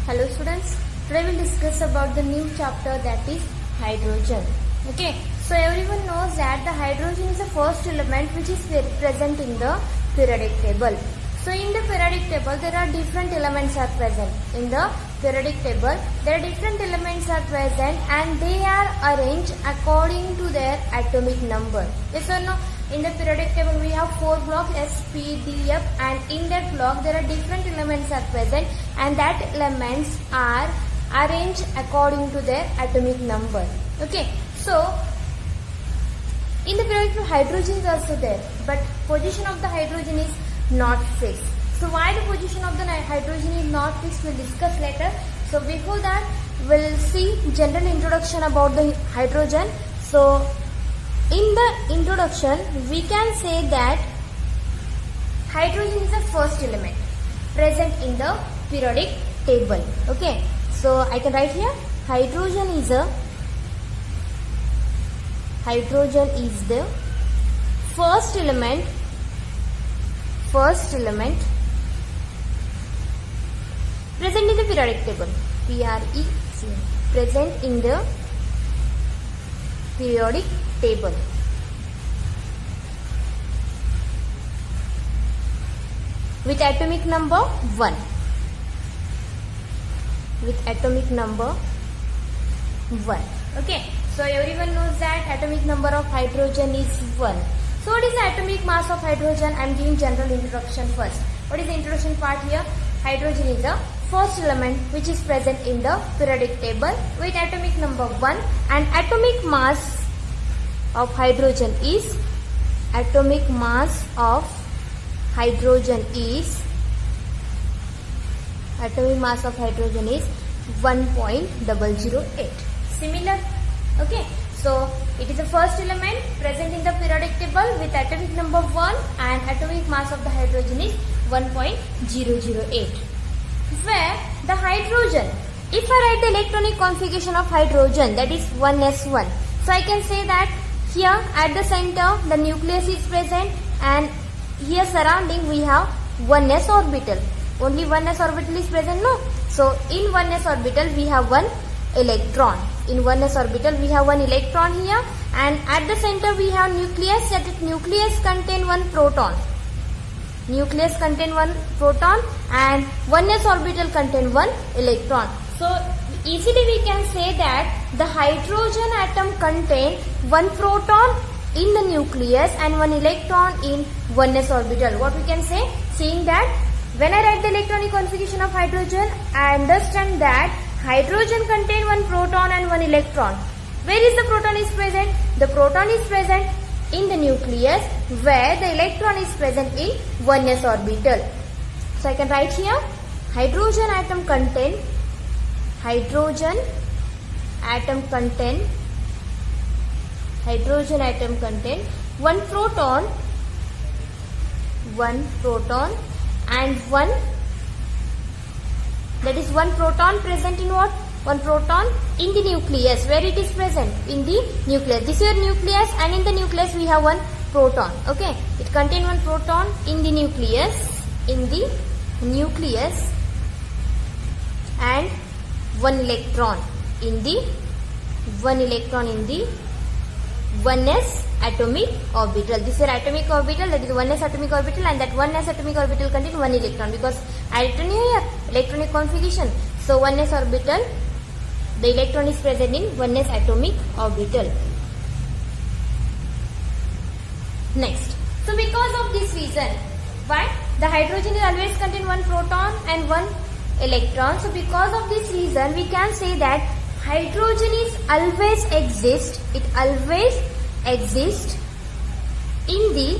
Hello students, today we will discuss about the new chapter that is hydrogen. Okay, so everyone knows that the hydrogen is the first element which is present in the periodic table. So in the periodic table there are different elements are present. In the periodic table there are different elements are present and they are arranged according to their atomic number. Yes or no? In the periodic table we have 4 blocks S, P, D, F, and in that block there are different elements are present and that elements are arranged according to their atomic number. Okay, so in the periodic table hydrogen is also there, but position of the hydrogen is not fixed. So why the position of the hydrogen is not fixed we'll discuss later. So before that we'll see general introduction about the hydrogen. So in the introduction, we can say that hydrogen is the first element present in the periodic table. Okay, so I can write here hydrogen is the first element present in the periodic table. P-R-E-C, present in the periodic table. With atomic number 1. Okay, so everyone knows that atomic number of hydrogen is 1. So what is the atomic mass of hydrogen? I am giving general introduction first. What is the introduction part here? Hydrogen is the first element which is present in the periodic table with atomic number 1, and atomic mass of hydrogen is 1.008. Similar. Okay, so it is the first element present in the periodic table with atomic number 1 and atomic mass of the hydrogen is 1.008. Where the hydrogen, if I write the electronic configuration of hydrogen, that is 1s1. So I can say that here at the center the nucleus is present and here surrounding we have 1s orbital. Only 1s orbital is present, no? So in 1s orbital we have one electron. In 1s orbital we have one electron here, and at the center we have nucleus. That nucleus contain one proton. And 1s orbital contain one electron. So easily we can say that the hydrogen atom contain one proton in the nucleus and one electron in 1s orbital. What we can say? Seeing that when I write the electronic configuration of hydrogen, I understand that hydrogen contain one proton and one electron. Where is the proton is present? The proton is present in the nucleus, where the electron is present in 1s orbital. So I can write here hydrogen atom contain one proton and one, that is one proton present in what? One proton in the nucleus. Where it is present? In the nucleus. This is your nucleus, and in the nucleus we have one proton. Okay, it contains one proton in the nucleus, and one electron in the 1s atomic orbital. This is your atomic orbital, that is 1s atomic orbital, and that 1s atomic orbital contains one electron, because I written here electronic configuration. So 1s orbital, the electron is present in 1s atomic orbital. Next, so because of this reason, why the hydrogen is always contain one proton and one electron. So because of this reason we can say that hydrogen is always exist in the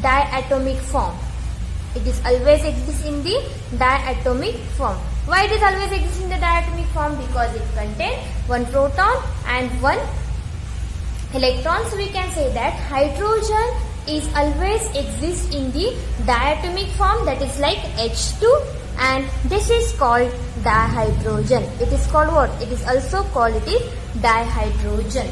diatomic form. It is always exists in the diatomic form. Why it is always exists in the diatomic form? Because it contains one proton and one electron. So we can say that hydrogen is always exists in the diatomic form, that is like H2, and this is called dihydrogen. It is called what? It is also called dihydrogen.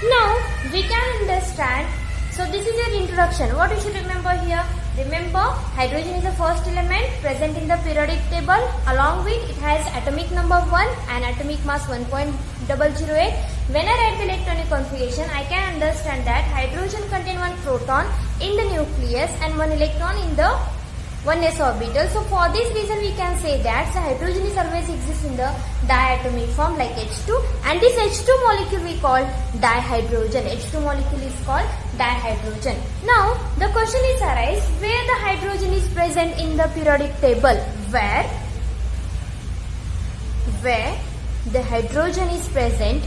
Now we can understand. So this is your introduction. What you should remember here? Remember, hydrogen is the first element present in the periodic table. Along with it has atomic number 1 and atomic mass 1.008. When I write the electronic configuration, I can understand that hydrogen contains one proton in the nucleus and one electron in the 1s orbital. So for this reason we can say that the hydrogen is always exists in the diatomic form like H2, and this H2 molecule we call dihydrogen. H2 molecule is called dihydrogen. Now the question is arise where the hydrogen is present in the periodic table. Where the hydrogen is present.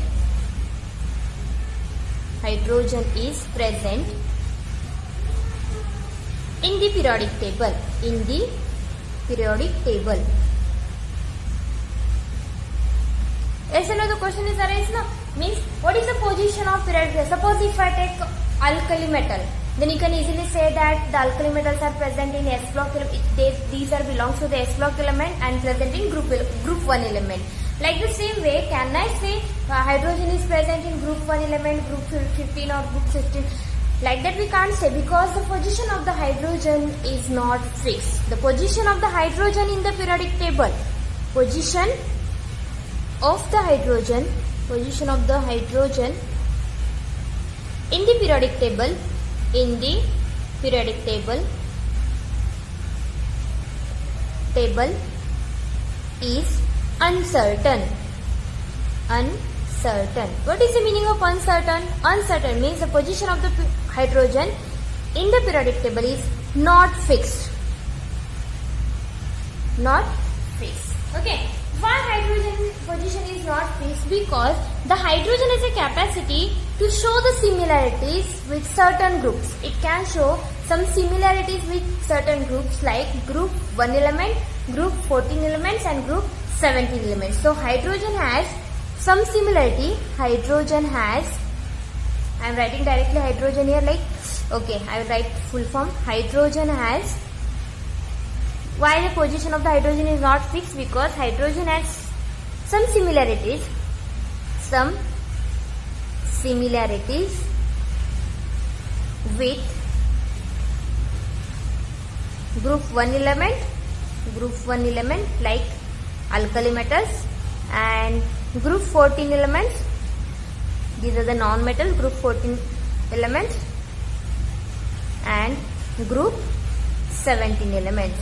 Hydrogen is present in the periodic table. In the periodic table. Yes, hello, the question is arise now. Means what is the position of periodic table? Suppose if I take alkali metal, then you can easily say that the alkali metals are present in S block. These are belongs to the S block element and present in group 1 element. Like the same way, can I say hydrogen is present in group 1 element, group 15 or group 16? Like that we can't say, because the position of the hydrogen is not fixed. The position of the hydrogen in the periodic table. Position of the hydrogen in the periodic table. In the periodic table is uncertain. What is the meaning of uncertain? Uncertain means the position of the hydrogen in the periodic table is not fixed. Okay. Why hydrogen position is not fixed? Because the hydrogen has a capacity to show the similarities with certain groups. It can show some similarities with certain groups like group 1 element, group 14 elements and group 17 elements. So hydrogen has some similarity. Hydrogen has, I am writing directly hydrogen here, like, okay, I will write full form. Hydrogen has, why the position of the hydrogen is not fixed? Because hydrogen has some similarities with group 1 element like alkali metals, and group 14 elements, these are the non-metals, group 14 elements, and group 17 elements.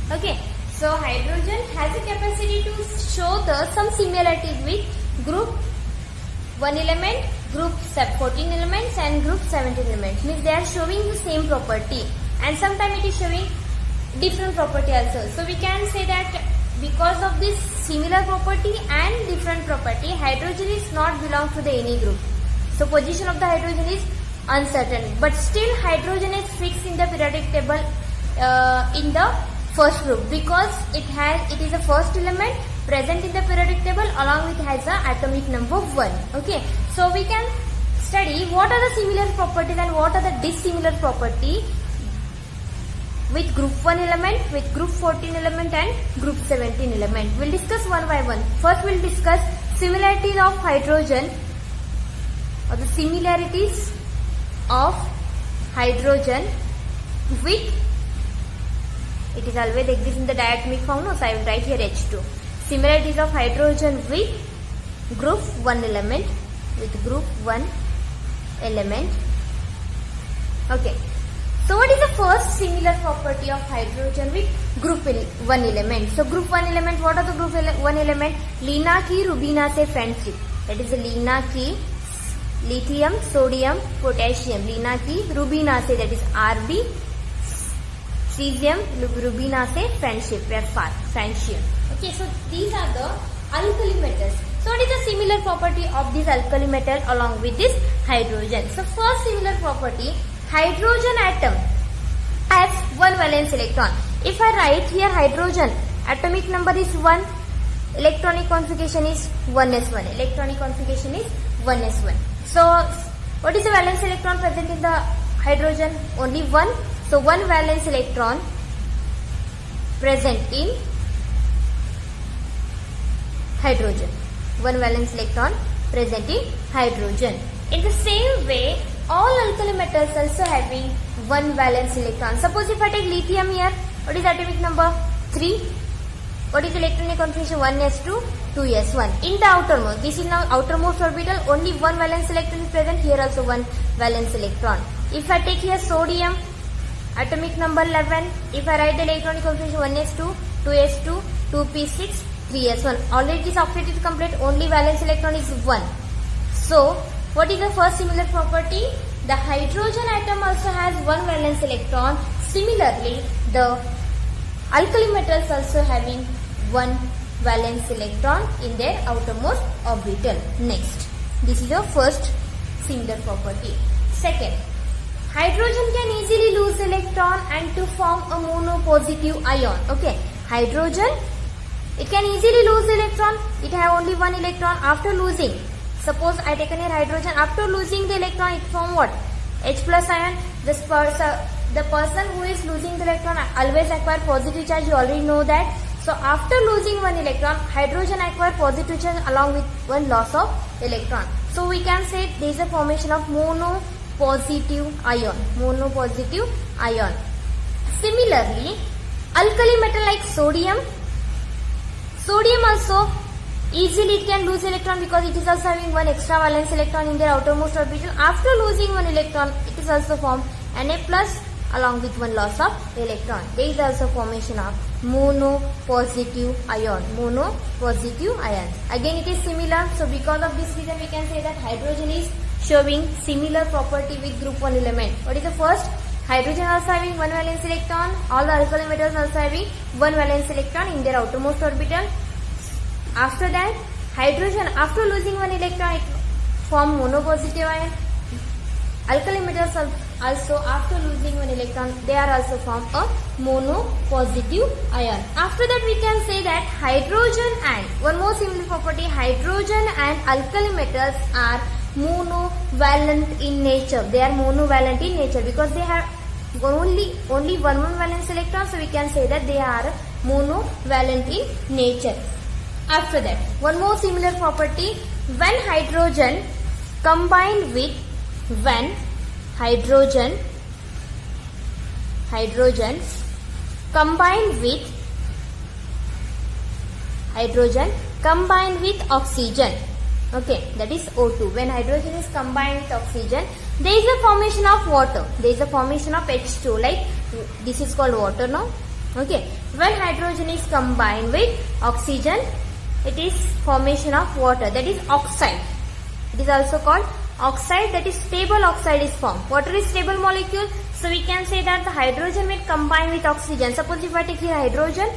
Okay, so hydrogen has a capacity to show some similarities with group 1 element, group 14 elements and group 17 elements. Means they are showing the same property, and sometimes it is showing different property also. So we can say that because of this similar property and different property, hydrogen is not belong to the any group. So position of the hydrogen is uncertain, but still hydrogen is fixed in the periodic table in the first group, because it is the first element present in the periodic table, along with has the atomic number 1. Okay, so we can study what are the similar properties and what are the dissimilar property with group 1 element, with group 14 element and group 17 element. We'll discuss one by one. First we'll discuss similarities of hydrogen, or the similarities of hydrogen with, it is always exists in the diatomic form, no? So I will write here H2. Similarities of hydrogen with group 1 element, Okay. So what is the first similar property of hydrogen with group 1 element? So group 1 element, what are the group 1 element? Lina की रुबीना से friendship. That is Lina की, lithium, sodium, potassium. Lina की रुबीना से, that is Rb. Cesium, rubina से friendship, friendship. Okay, so these are the alkali metals. So what is the similar property of this alkali metal along with this hydrogen? So first similar property, hydrogen atom has one valence electron. If I write here hydrogen, atomic number is 1, electronic configuration is 1s1. Electronic configuration is 1s1. So what is the valence electron present in the hydrogen? Only 1. So one valence electron present in hydrogen. One valence electron present in hydrogen. In the same way, metals also having one valence electron. Suppose if I take lithium here, what is atomic number? 3. What is electronic configuration? 1s2, 2s1. In the outermost, this is now outermost orbital, only one valence electron is present, here also one valence electron. If I take here sodium, atomic number 11, if I write the electronic configuration 1s2, 2s2, 2p6, 3s1. Already this octet is complete, only valence electron is 1. So, what is the first similar property? The hydrogen atom also has one valence electron. Similarly, the alkali metals also having one valence electron in their outermost orbital. Next, this is the first similar property. Second, hydrogen can easily lose electron and to form a monopositive ion. Okay, hydrogen, it can easily lose electron. It have only one electron. After losing, suppose I taken here hydrogen, after losing the electron, it form what? H plus ion. The person who is losing the electron always acquire positive charge. You already know that. So after losing one electron, hydrogen acquire positive charge along with one loss of electron. So we can say there is a formation of monopositive ion. Monopositive ion. Similarly, alkali metal like sodium. Sodium also easily it can lose electron because it is also having one extra valence electron in their outermost orbital. After losing one electron, it is also formed Na plus along with one loss of electron. There is also formation of monopositive ion. Monopositive ion. Again it is similar. So because of this reason we can say that hydrogen is showing similar property with group 1 element. What is the first? Hydrogen also having one valence electron. All the alkali metals also having one valence electron in their outermost orbital. After that, hydrogen after losing one electron it form monopositive ion. Alkali metals also after losing one electron they are also form a monopositive ion. After that we can say that hydrogen and one more similar property, hydrogen and alkali metals are monovalent in nature. They are monovalent in nature because they have only one valence electron, so we can say that they are monovalent in nature. After that, one more similar property, when hydrogen combined with oxygen, okay, that is O2. When hydrogen is combined with oxygen, there is a formation of water. There is a formation of H2, like this is called water now. Okay, when hydrogen is combined with oxygen, it is formation of water, that is oxide. It is also called oxide, that is stable oxide is formed. Water is stable molecule, so we can say that the hydrogen will combine with oxygen. Suppose if I take here hydrogen,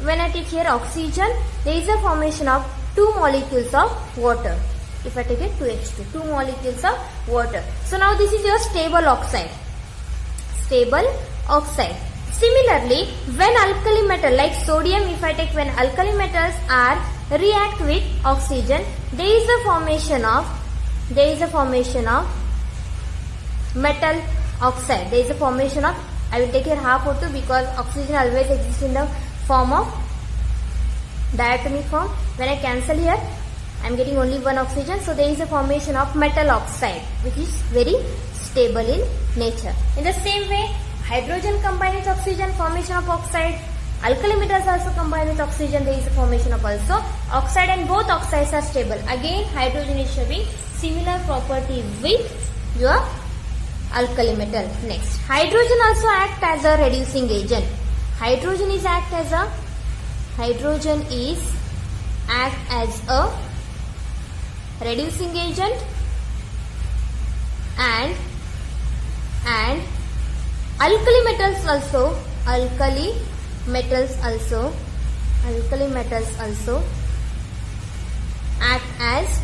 when I take here oxygen, there is a formation of two molecules of water. If I take it 2H2, two molecules of water. So now this is your stable oxide. Stable oxide. Similarly, when alkali metal like sodium, if I take when alkali metals are react with oxygen, there is a formation of metal oxide. There is a formation of, I will take here half O2 because oxygen always exists in the form of diatomic form. When I cancel here, I am getting only one oxygen. So there is a formation of metal oxide which is very stable in nature. In the same way, hydrogen combined with oxygen, formation of oxide. Alkali metals also combined with oxygen, there is a formation of also oxide, and both oxides are stable. Again, hydrogen is showing similar property with your alkali metal. Next, hydrogen also act as a reducing agent. Hydrogen is act as a reducing agent, and alkali metals also act as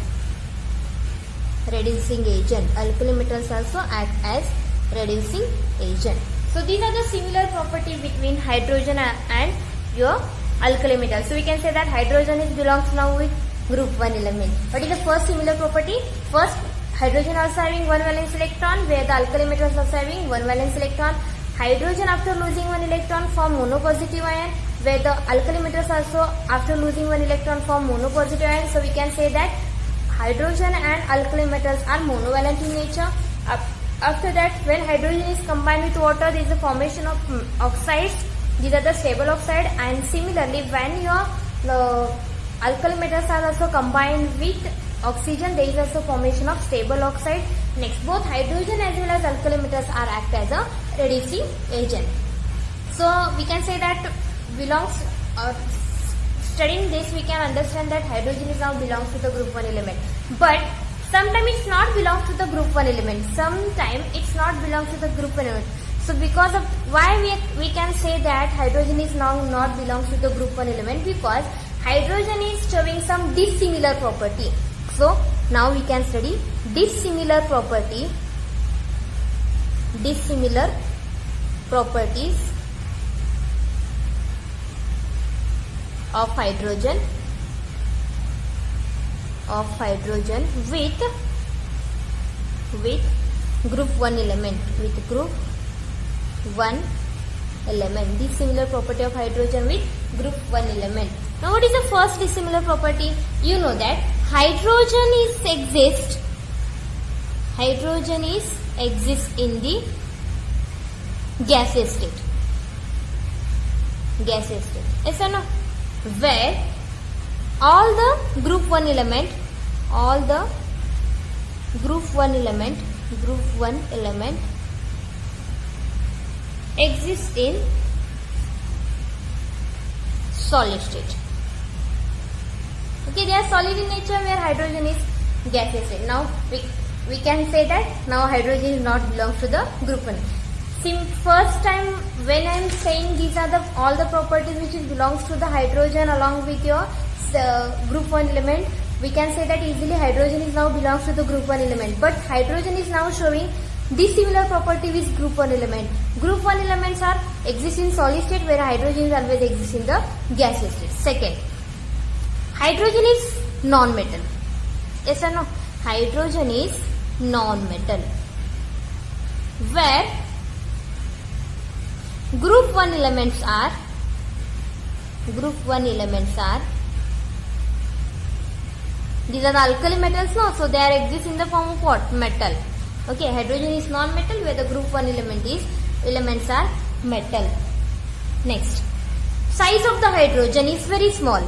reducing agent. Alkali metals also act as reducing agent. So these are the similar property between hydrogen and your alkali metal. So we can say that hydrogen belongs now with group 1 element. What is the first similar property? First, hydrogen also having one valence electron, where the alkali metals also having one valence electron. Hydrogen after losing one electron form monopositive ion, where the alkali metals also after losing one electron form monopositive ion. So we can say that hydrogen and alkali metals are monovalent in nature. After that, when hydrogen is combined with water, there is a formation of oxides. These are the stable oxide. And similarly, when your alkali metals are also combined with oxygen, there is also formation of stable oxide. Next, both hydrogen as well as alkali metals are act as a reducing agent. So we can say that studying this, we can understand that hydrogen is now belongs to the group 1 element. But sometimes it's not belongs to the group 1 element. Sometimes it's not belongs to the group 1 element. So because of why we can say that hydrogen is now not belongs to the group 1 element, because hydrogen is showing some dissimilar property. So now we can study dissimilar properties of hydrogen with group 1 element, dissimilar property of hydrogen with group 1 element. Now what is the first dissimilar property? You know that hydrogen exists in the gaseous state. Yes or no? Where all the group 1 element exists in solid state. Okay, they are solid in nature, where hydrogen is gaseous state. Now we can say that now hydrogen is not belongs to the group 1. First time when I am saying these are all the properties which belongs to the hydrogen along with your group 1 element, we can say that easily hydrogen is now belongs to the group 1 element. But hydrogen is now showing dissimilar property with group 1 element. Group 1 elements are exist in solid state, where hydrogen is always exist in the gaseous state. Second, hydrogen is non-metal. Yes or no? Hydrogen is non-metal, where group 1 elements are these are the alkali metals, no? So they are exist in the form of what? Metal. Okay, hydrogen is non-metal, where the group 1 elements are metal. Next, size of the hydrogen is very small.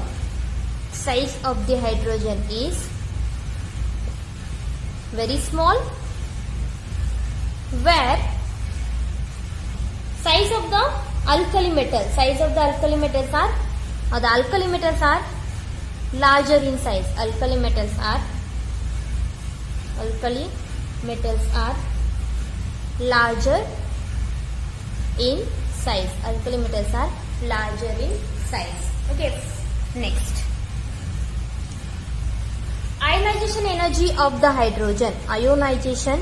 Size of the hydrogen is very small, where size of the alkali metals are larger in size. Alkali metals are larger in size. Okay, next, ionization energy of the hydrogen. Ionization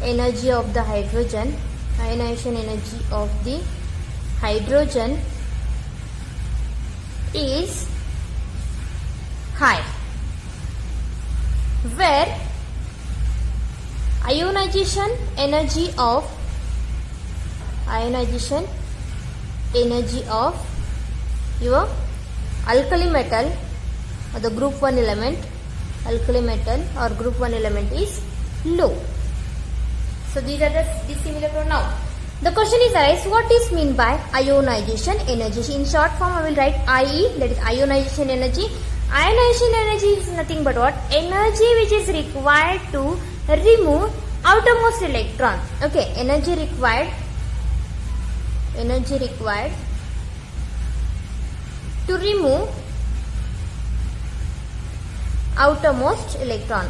energy of the hydrogen is high, where ionization energy of your alkali metal or the group 1 element, is low. So these are the dissimilar pronoun. The question is arise, what is mean by ionization energy? In short form, I will write IE, that is ionization energy. Ionization energy is nothing but what? Energy which is required to remove outermost electron. Okay, energy required to remove outermost electron.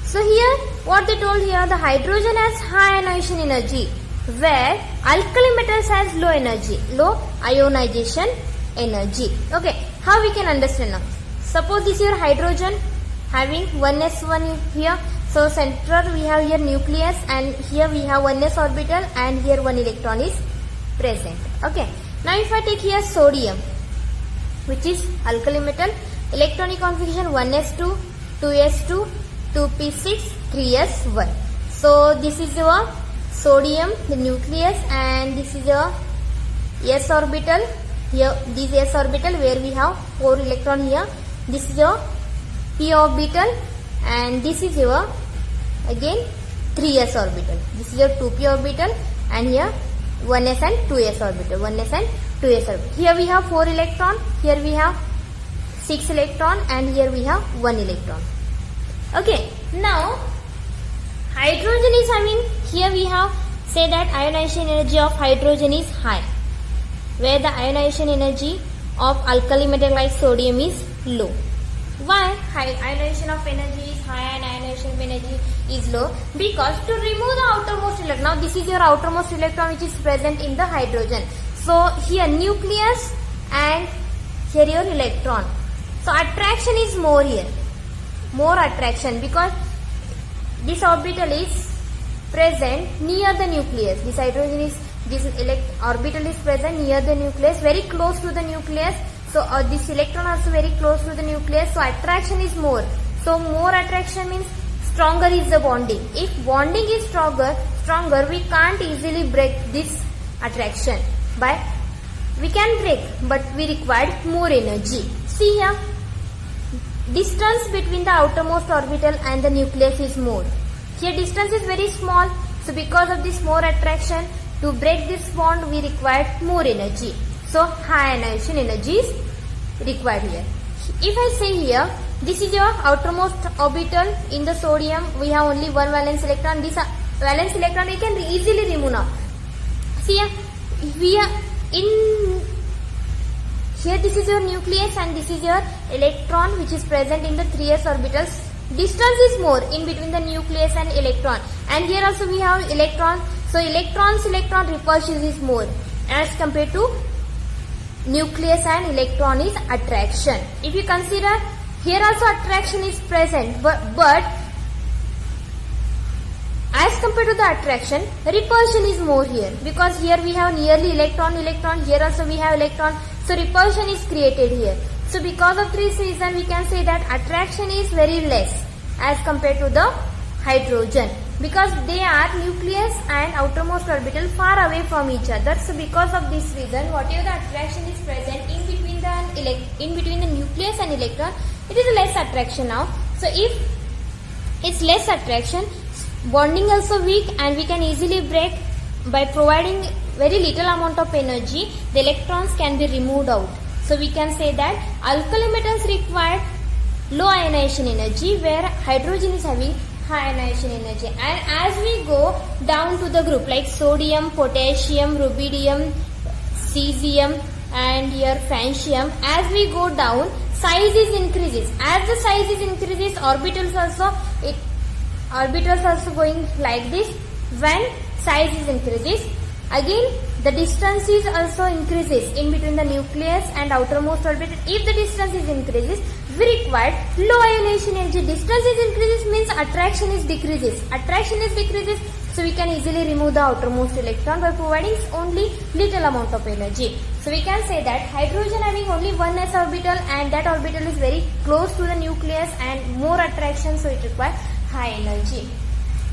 So here, what they told here, the hydrogen has high ionization energy, where alkali metals has low ionization energy. Okay, how we can understand now? Suppose this is your hydrogen having 1s1 here. So center we have here nucleus, and here we have 1s orbital, and here one electron is present. Okay, now if I take here sodium, which is alkali metal, electronic configuration 1s2, 2s2, 2p6, 3s1. So this is your sodium, the nucleus, and this is your s orbital. Here this s orbital, where we have 4 electron here. This is your p orbital, and this is your again 3s orbital. This is your 2p orbital, and here 1s and 2s orbital. 1s and 2s orbital. Here we have 4 electron. Here we have 6 electron, and here we have 1 electron. Okay. Now hydrogen is having, here we have say that ionization energy of hydrogen is high, where the ionization energy of alkali metal like sodium is low. Why ionization of energy is high and ionization of energy is low? Because to remove the outermost electron, now this is your outermost electron which is present in the hydrogen. So here nucleus and here your electron. So attraction is more here, more attraction, because this orbital is present near the nucleus. This hydrogen is, this orbital is present near the nucleus, very close to the nucleus. So this electron also very close to the nucleus. So attraction is more. So more attraction means stronger is the bonding. If bonding is stronger, we can't easily break this attraction. We can break, but we require more energy. See here, distance between the outermost orbital and the nucleus is more. Here distance is very small. So because of this more attraction, to break this bond we require more energy. So high ionization energy is required here. If I say here, this is your outermost orbital. In the sodium we have only one valence electron. This valence electron we can easily remove now. See here, we are in here, this is your nucleus and this is your electron which is present in the 3s orbitals. Distance is more in between the nucleus and electron, and here also we have electron. So electron repulsion is more as compared to nucleus and electron is attraction. If you consider, here also attraction is present, but as compared to the attraction, repulsion is more here, because here we have nearly electron, here also we have electron. So repulsion is created here. So because of this reason we can say that attraction is very less as compared to the hydrogen, because they are nucleus and outermost orbital far away from each other. So because of this reason, whatever the attraction is present in between the nucleus and electron, it is a less attraction now. So if it's less attraction, bonding also weak, and we can easily break by providing very little amount of energy. The electrons can be removed out. So we can say that alkali metals require low ionization energy, where hydrogen is having high ionization energy. And as we go down to the group like sodium, potassium, rubidium, cesium and here francium, as we go down, size is increases. As the size is increases, orbitals also going like this. When size is increases, again the distance is also increases in between the nucleus and outermost orbital. If the distance is increases, we require low ionization energy. Distance is increases means attraction is decreases. Attraction is decreases, so we can easily remove the outermost electron by providing only little amount of energy. So we can say that hydrogen having only one s orbital, and that orbital is very close to the nucleus and more attraction, so it requires high energy.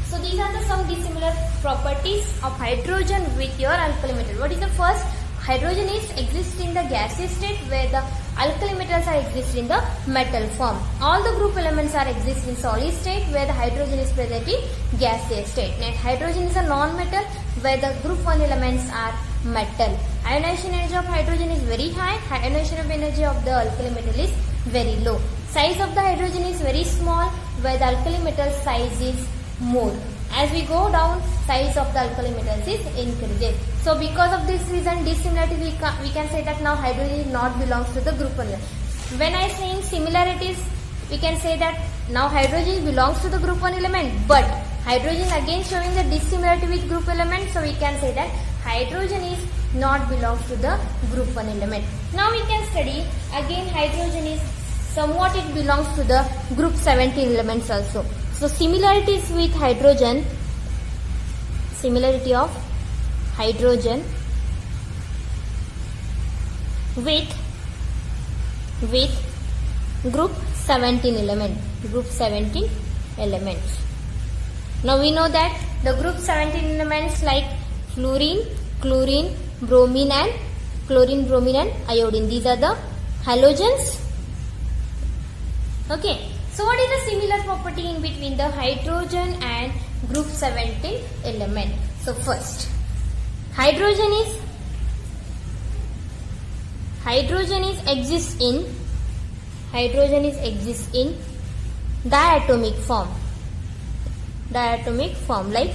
So these are some dissimilar properties of hydrogen with your alkali metal. What is the first? Hydrogen is exist in the gaseous state, where the alkali metals are exist in the metal form. All the group elements are exist in solid state, where the hydrogen is present in gaseous state. Next, hydrogen is a non-metal, where the group 1 elements are metal. Ionization energy of hydrogen is very high. Ionization of energy of the alkali metal is very low. Size of the hydrogen is very small, where the alkali metal size is more. As we go down, size of the alkali metals is increases. So because of this reason, dissimilarity, we can say that now hydrogen not belongs to the group 1. When I saying similarities, we can say that now hydrogen belongs to the group 1 element, but hydrogen again showing the dissimilarity with group element, so we can say that hydrogen is not belongs to the group 1 element. Now we can study again hydrogen is somewhat it belongs to the group 17 elements also. So similarities with hydrogen, similarity of hydrogen with group 17 elements. Now we know that the group 17 elements like fluorine, chlorine, bromine and iodine, these are the halogens. Okay, So what is the similar property in between the hydrogen and group 17 element? So first, hydrogen is exists in diatomic form. Like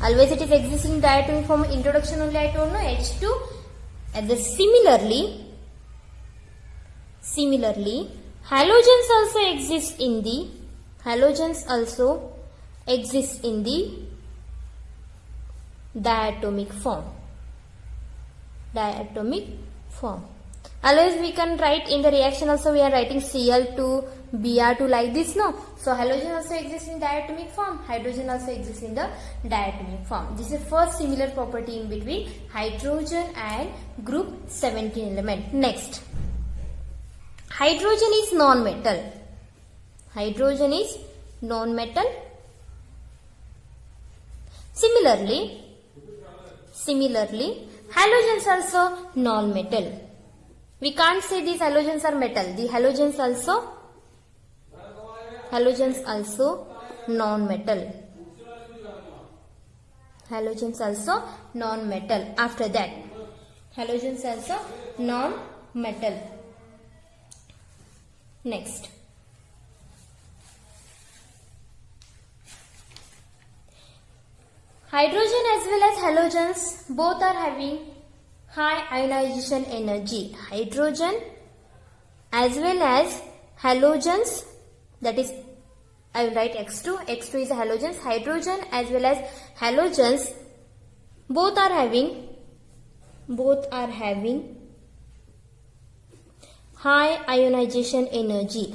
always it is existing in diatomic form. Introduction only I told, no, H2. And the similarly halogens also exist in the diatomic form. Otherwise we can write in the reaction also, we are writing Cl2 Br2 like this, no. So halogen also exists in diatomic form, hydrogen also exists in the diatomic form. This is first similar property in between hydrogen and group 17 element. Next, hydrogen is non-metal. Similarly, halogens also non-metal. We can't say these halogens are metal. The halogens also non-metal. After that, halogens also non-metal. Next, hydrogen as well as halogens both are having high ionization energy. Hydrogen as well as halogens, that is, I will write X2 is the halogens. Hydrogen as well as halogens both are having high ionization energy.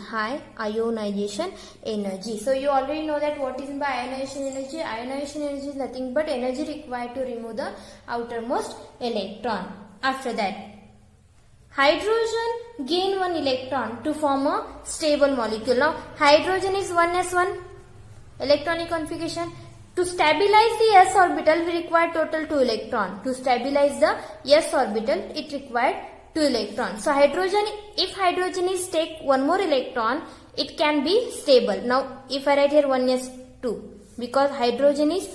So you already know that what is by ionization energy. Ionization energy is nothing but energy required to remove the outermost electron. After that, hydrogen gain one electron to form a stable molecule. Now hydrogen is 1s1 electronic configuration. To stabilize the s orbital we require total 2 electrons. To stabilize the s orbital it required 2 electrons. So hydrogen, if hydrogen is take one more electron, it can be stable. Now if I write here 1s2, because hydrogen is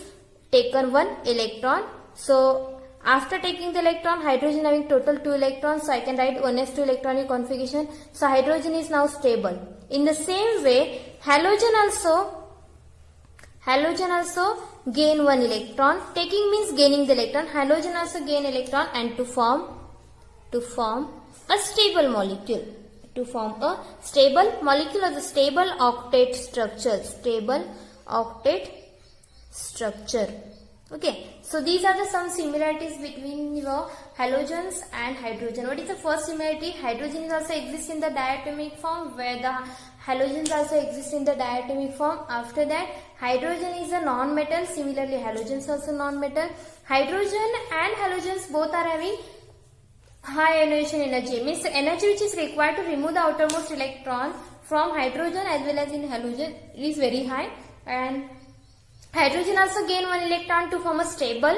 taken 1 electron. So after taking the electron, hydrogen having total 2 electrons, so I can write 1s2 electronic configuration. So hydrogen is now stable. In the same way, halogen also gain 1 electron. Taking means gaining the electron. Halogen also gain electron and to form a stable molecule. Or the stable octet structure. Okay, so these are the some similarities between your halogens and hydrogen. What is the first similarity? Hydrogen is also exists in the diatomic form, where the halogens also exist in the diatomic form. After that, hydrogen is a non-metal. Similarly, halogens also non-metal. Hydrogen and halogens both are having high ionization energy, means energy which is required to remove the outermost electron from hydrogen as well as in halogen is very high. And hydrogen also gain 1 electron to form a stable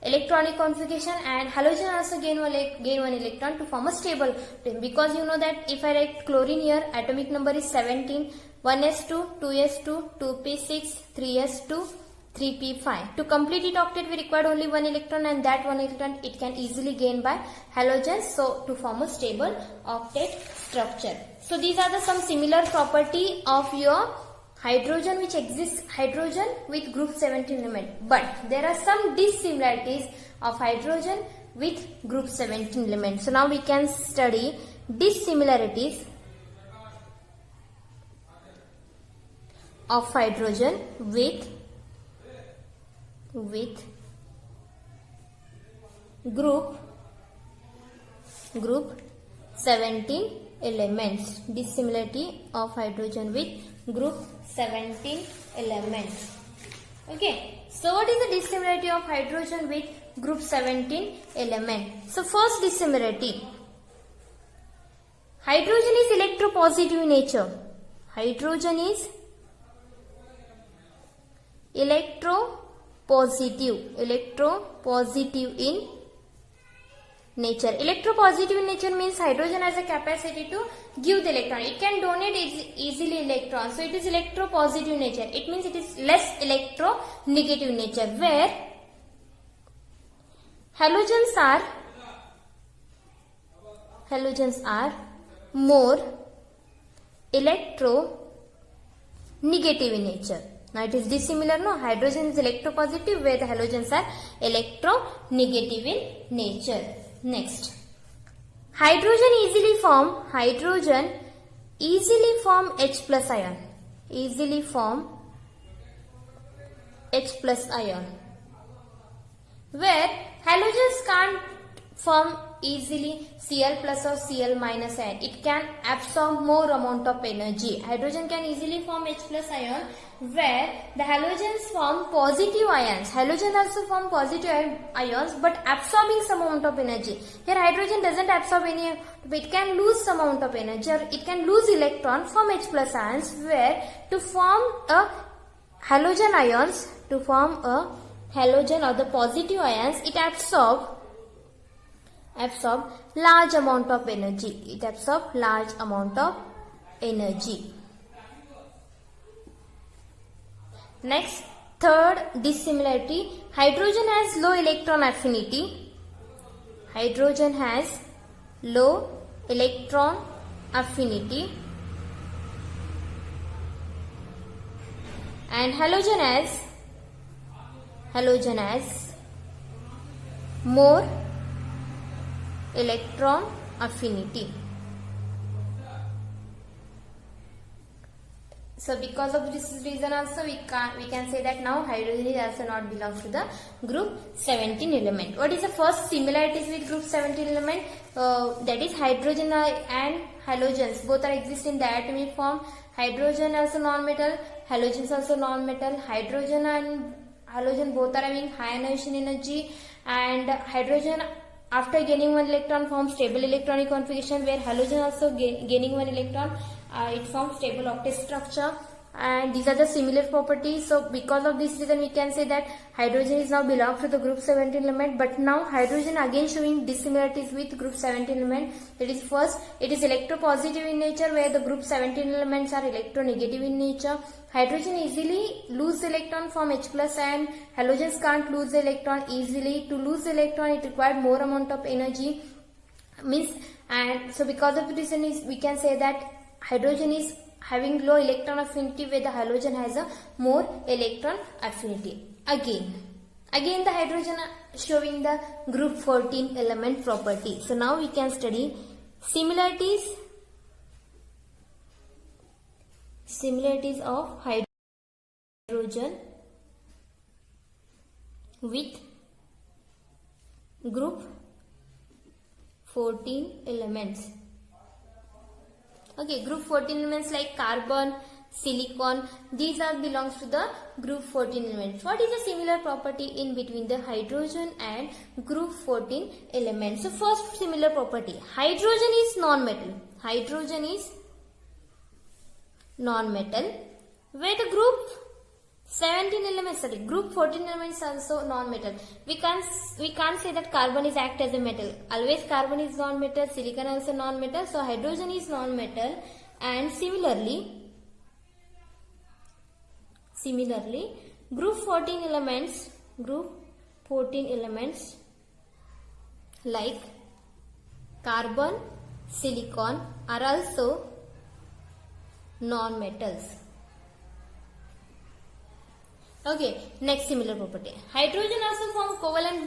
electronic configuration, and halogen also gain one electron to form a stable, because you know that if I write chlorine here, atomic number is 17, 1s2, 2s2, 2p6, 3s2, 3p5. To complete it octet we required only 1 electron, and that 1 electron it can easily gain by halogens, so to form a stable octet structure. So these are the some similar property of your hydrogen which exists, hydrogen with group 17 element. But there are some dissimilarities of hydrogen with group 17 element. So now we can study dissimilarities of hydrogen with group 17 elements. Dissimilarity of hydrogen with group 17 elements. Okay, so what is the dissimilarity of hydrogen with group 17 element? So first dissimilarity, hydrogen is electropositive in nature. Hydrogen is electropositive nature. Electropositive nature means hydrogen has a capacity to give the electron. It can donate easily electrons. So it is electropositive nature. It means it is less electronegative nature, where halogens are more electronegative in nature. Now it is dissimilar, no? Hydrogen is electropositive, where the halogens are electronegative in nature. Next, hydrogen easily form H plus ion. Easily form H plus ion, where halogens can't form easily Cl plus or Cl minus ion. It can absorb more amount of energy. Hydrogen can easily form H plus ion, where the halogens form positive ions. Halogen also form positive ions, but absorbing some amount of energy. Here hydrogen doesn't absorb any, but it can lose some amount of energy, or it can lose electron from H plus ions, where to form a halogen or the positive ions, it absorb large amount of energy. Next, third dissimilarity, hydrogen has low electron affinity. And halogen has more electron affinity. So because of this reason also we can say that now hydrogen is also not belongs to the group 17 element. What is the first similarities with group 17 element? That is hydrogen and halogens both are exist in diatomic form. Hydrogen also non-metal, halogens also non-metal. Hydrogen and halogen both are having high ionization energy, and hydrogen after gaining one electron forms stable electronic configuration, where halogen also gaining one electron, it forms stable octet structure, and these are the similar properties. So because of this reason we can say that hydrogen is now belongs to the group 17 element. But now hydrogen again showing dissimilarities with group 17 element. That is, first, it is electropositive in nature, where the group 17 elements are electronegative in nature. Hydrogen easily lose electron from H plus ion. Halogens can't lose the electron easily. To lose the electron it required more amount of energy. And so because of this reason we can say that hydrogen is having low electron affinity, where the halogen has a more electron affinity. Again the hydrogen showing the group 14 element property. So now we can study similarities of hydrogen with group 14 elements. Okay, group 14 elements like carbon, silicon, these are belongs to the group 14 elements. What is the similar property in between the hydrogen and group 14 elements? So first similar property, hydrogen is non-metal. Where the group 17 elements, group 14 elements also non-metal. We can't say that carbon is act as a metal. Always carbon is non-metal, silicon also non-metal. So hydrogen is non-metal, and similarly group 14 elements like carbon, silicon are also non-metals. Okay, next similar property. Hydrogen also form covalent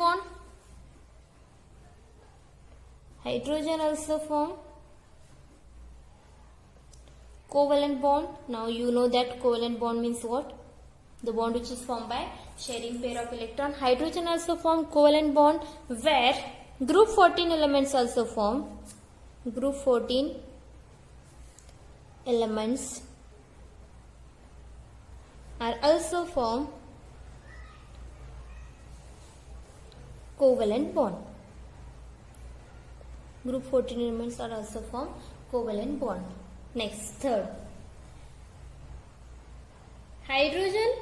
bond. Now you know that covalent bond means what? The bond which is formed by sharing pair of electron. Hydrogen also form covalent bond, where group 14 elements also form. Group 14 elements are also form covalent bond. Group 14 elements are also form covalent bond. Next, third, hydrogen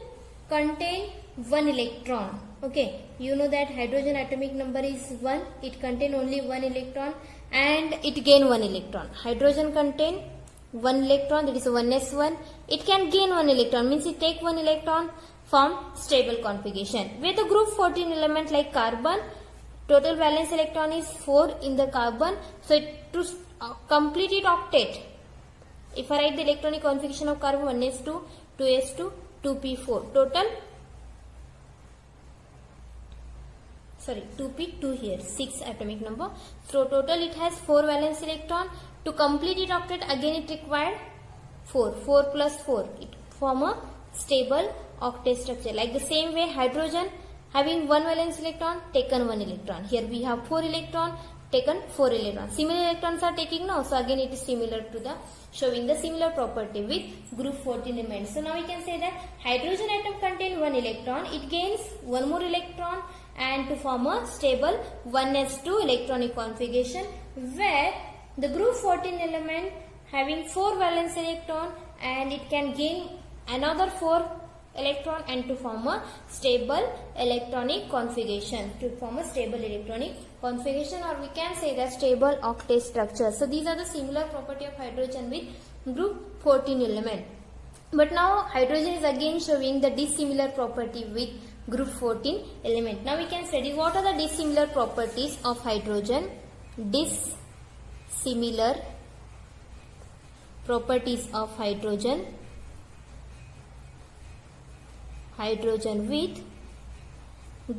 contain one electron. Okay, you know that hydrogen atomic number is 1. It contain only 1 electron and it gain 1 electron. Hydrogen contain 1 electron, that is 1s1. It can gain 1 electron, means it take 1 electron, form stable configuration. With the group 14 element like carbon, total valence electron is 4 in the carbon. So to complete it octet, if I write the electronic configuration of carbon 1s2, 2s2, 2p4, total 2p2 here, 6 atomic number. So total it has 4 valence electron. To complete it octet, again it required 4 plus 4. It form a stable octet structure. Like the same way, hydrogen having 1 valence electron, taken 1 electron. Here we have 4 electron, taken 4 electrons. Similar electrons are taking now. So again it is similar to the, showing the similar property with group 14 elements. So now we can say that hydrogen atom contain 1 electron. It gains 1 more electron and to form a stable 1s2 electronic configuration, where the group 14 element having 4 valence electron and it can gain another 4 electron and to form a stable electronic configuration, or we can say that stable octet structure. So these are the similar property of hydrogen with group 14 element. But now hydrogen is again showing the dissimilar property with group 14 element. Now we can study what are the dissimilar properties of hydrogen. Dissimilar properties of hydrogen with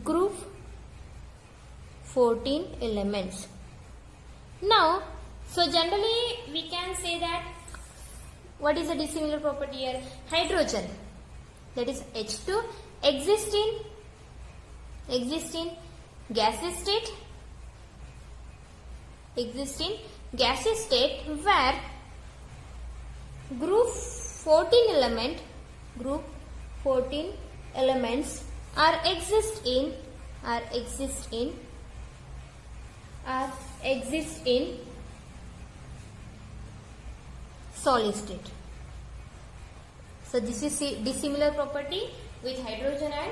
group 14 elements. Now, so generally we can say that what is the dissimilar property here? Hydrogen, that is H2, exist in gaseous state, where group 14 elements are exist in solid state. So this is dissimilar property with hydrogen and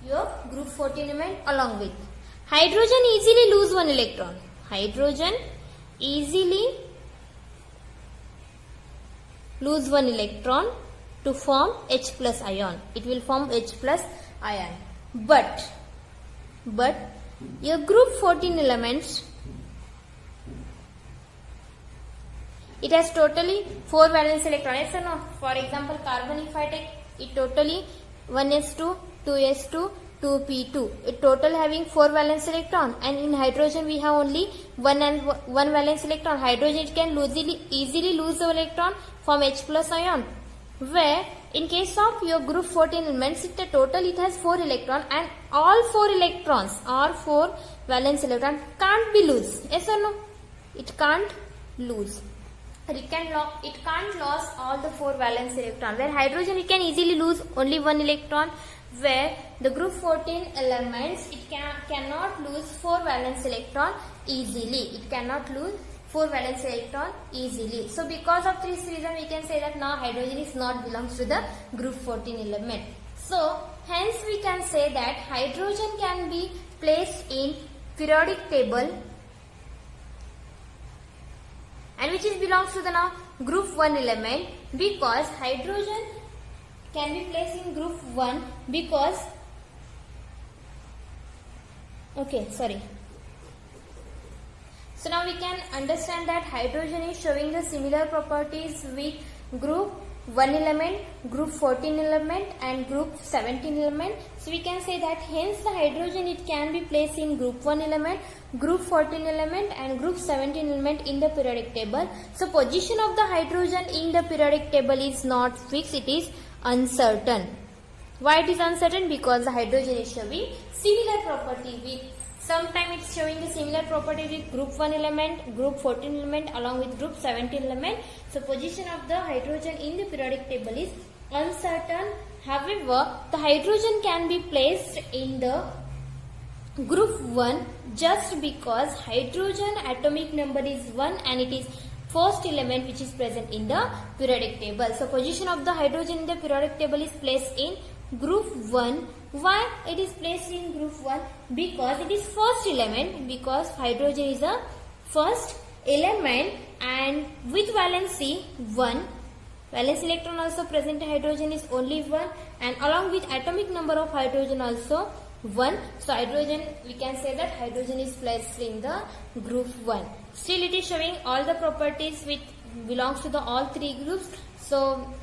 your group 14 element. Along with hydrogen easily lose 1 electron. Hydrogen easily lose 1 electron to form H plus ion. It will form H plus ion. But your group 14 elements, it has totally 4 valence electron. Yes or no? For example, carbon, if I take it totally 1s2, 2s2, 2p2. It total having 4 valence electron, and in hydrogen we have only 1 valence electron. Hydrogen it can easily lose the electron, form H plus ion. Where in case of your group 14 elements, it total it has 4 electron, and all 4 electrons or 4 valence electron can't be lose. Yes or no? It can't lose. It can't lose all the 4 valence electron. Where hydrogen it can easily lose only 1 electron. Where the group 14 elements it cannot lose 4 valence electron easily. It cannot lose 4 valence electron easily. So because of this reason we can say that now hydrogen is not belongs to the group 14 element. So hence we can say that hydrogen can be placed in periodic table, and which is belongs to the now group 1 element, because hydrogen can be placed in group 1 because So now we can understand that hydrogen is showing the similar properties with group 1 element, group 14 element and group 17 element. So we can say that hence the hydrogen it can be placed in group 1 element, group 14 element and group 17 element in the periodic table. So position of the hydrogen in the periodic table is not fixed, it is uncertain. Why it is uncertain? Because the hydrogen is showing similar property with, sometimes it's showing the similar property with group 1 element, group 14 element along with group 17 element. So position of the hydrogen in the periodic table is uncertain. However, the hydrogen can be placed in the group 1 just because hydrogen atomic number is 1 and it is first element which is present in the periodic table. So position of the hydrogen in the periodic table is placed in group 1. Why it is placed in group 1? Because it is first element, because hydrogen is a first element and with valency 1. Valence electron also present in hydrogen is only 1 and along with atomic number of hydrogen also 1. So hydrogen, we can say that hydrogen is placed in the group 1. Still it is showing all the properties which belongs to the all three groups. So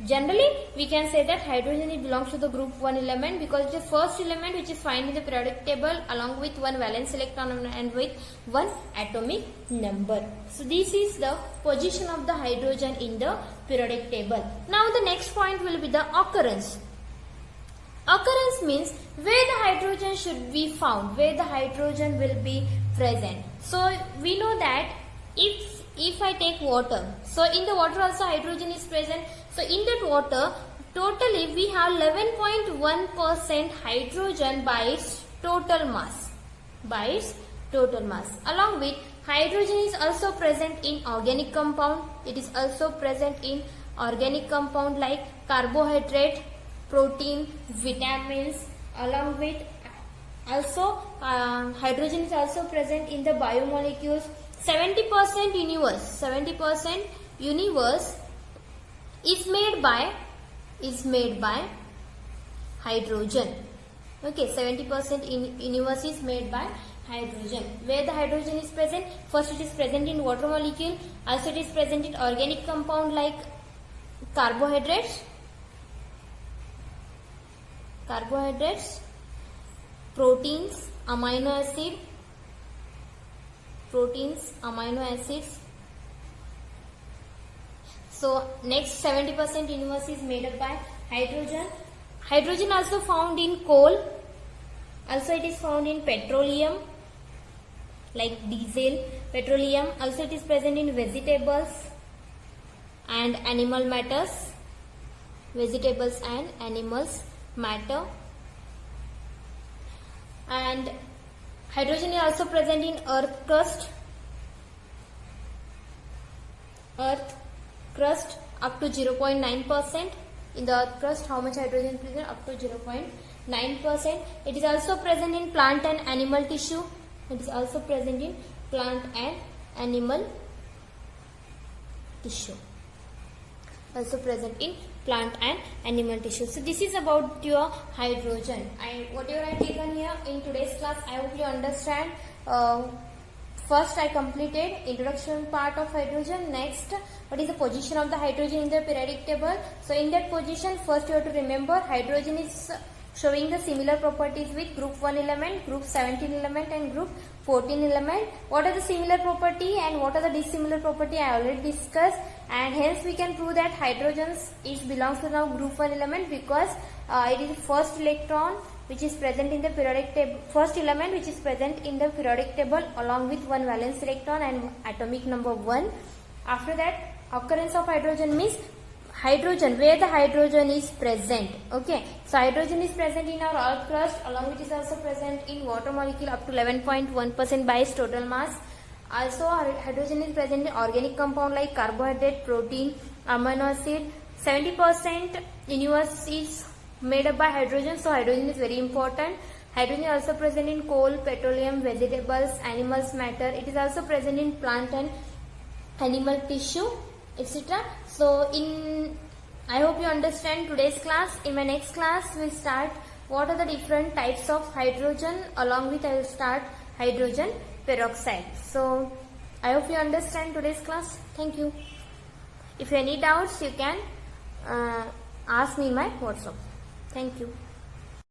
generally we can say that hydrogen it belongs to the group 1 element because it is the first element which is found in the periodic table along with one valence electron and with one atomic number. So this is the position of the hydrogen in the periodic table. Now the next point will be the occurrence. Occurrence means where the hydrogen should be found, where the hydrogen will be present. So we know that if I take water, so in the water also hydrogen is present. So in that water, totally we have 11.1% hydrogen by its total mass. Along with hydrogen is also present in organic compound. It is also present in organic compound like carbohydrate, protein, vitamins. Along with also hydrogen is also present in the biomolecules. 70% universe is made by hydrogen. Okay, 70% in universe is made by hydrogen. Where the hydrogen is present? First it is present in water molecule. Also it is present in organic compound like carbohydrates, proteins, amino acids. So next 70% universe is made up by hydrogen. Hydrogen also found in coal. Also it is found in petroleum like diesel, petroleum. Also it is present in vegetables and animal matters. Vegetables and animals matter. And hydrogen is also present in earth crust up to 0.9%. In the earth crust, how much hydrogen is present? Up to 0.9%. It is also present in plant and animal tissue. Also present in plant and animal tissue. So this is about your hydrogen. Whatever I taken here in today's class, I hope you understand. First I completed introduction part of hydrogen. Next, what is the position of the hydrogen in the periodic table? So in that position, first you have to remember hydrogen is showing the similar properties with group 1 element, group 17 element and group 14 element. What are the similar property and what are the dissimilar property I already discussed, and hence we can prove that hydrogen belongs to now group 1 element because it is the first electron which is present in the periodic table, first element which is present in the periodic table along with one valence electron and atomic number 1. After that, occurrence of hydrogen means hydrogen, where the hydrogen is present. Okay, so hydrogen is present in our earth crust, along with it is also present in water molecule up to 11.1% by its total mass. Also hydrogen is present in organic compound like carbohydrate, protein, amino acid. 70% universe is made up by hydrogen, so hydrogen is very important. Hydrogen is also present in coal, petroleum, vegetables, animals matter. It is also present in plant and animal tissue, etc. So I hope you understand today's class. In my next class we'll start what are the different types of hydrogen, along with I will start hydrogen peroxide. So I hope you understand today's class. Thank you. If you have any doubts, you can ask me in my WhatsApp. Thank you.